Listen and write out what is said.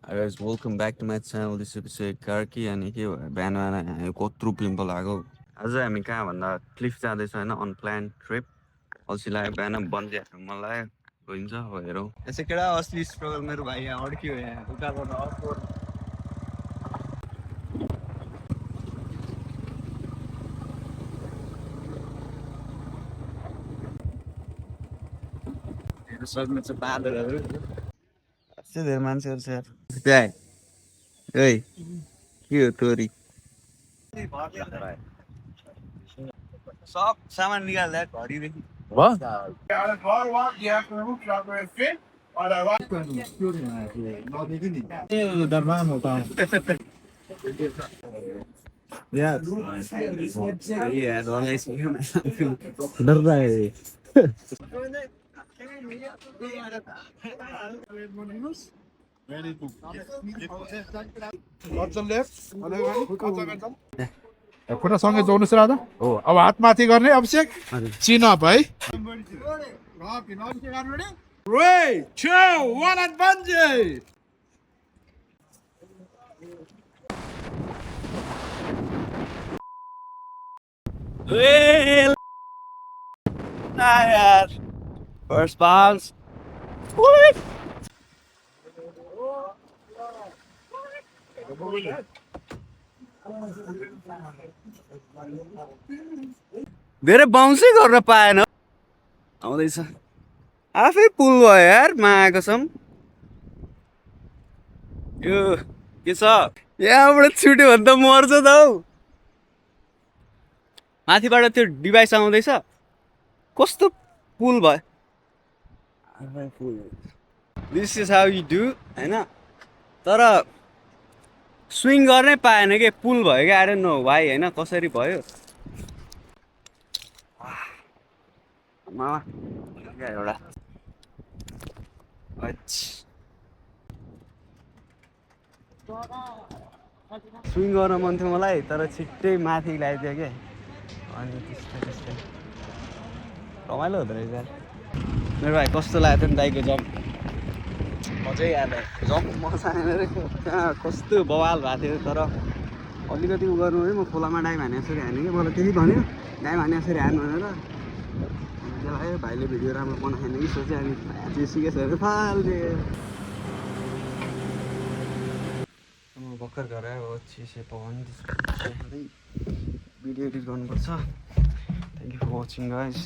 Hi guys, welcome back to my channel. This is Karki अनि के भयो बिहान बिहान हामी कत्रो पिम्पल आएको आज हामी कहाँ भन्दा क्लिफ जाँदैछौँ होइन अनप्लान ट्रिप अल्छी लाग्यो बिहान बन्दिहाल्नु मन लाग्यो गइन्छ अब हेरौँ यसै केटा असली स्ट्रगल मेरो भाइ यहाँ अड्कियो यहाँ उताबाट अपवर्ड हेर्नु सक्नुहुन्छ बाँदरहरू अस्ति धेरै मान्छेहरू छ यार त्यहाँ ए के हो तोरी सब सामान निकाल्दा घडीदेखि डर रहा है खुट्टा सँगै जोड्नुहोस् राधा हो अब हात माथि गर्ने अभिषेक चिन अप है 3, 2, 1 and bungee Well, nah, यार first bounce. धेरै बाउन्सै गर्न पाएन आउँदैछ आफै पुल भयो यार माया कसम यो के छ यहाँबाट छुट्यो भने त मर्छ त हौ माथिबाट त्यो डिभाइस आउँदैछ कस्तो पुल भयो this is how you do होइन तर स्विङ गर्नै पाएन कि पुल भयो क्या आई डोन्ट नो भाइ होइन कसरी भयो एउटा स्विङ गर्न मन थियो मलाई तर छिट्टै माथि लगाइदियो क्या अनि त्यस्तै रमाइलो हुँदो रहेछ मेरो भाइ कस्तो लागेको थियो नि दाइको जम्प मजै आयो जम्प मजा आएन रे कहाँ कस्तो बवाल भएको थियो तर अलिकति उ गर्नु है म खोलामा डाइभ हाने जसरी हाने कि मलाई त्यही भन्यो डाइभ हाने जसरी हानु भनेर त्यसलाई भाइले भिडियो राम्रो बनाएन कि सोचेँ अनि जेसिकेछ अरे फाल्दे भर्खर घर आयो चिसो पकाउनु भिडियो एडिट गर्नुपर्छ thank you for watching guys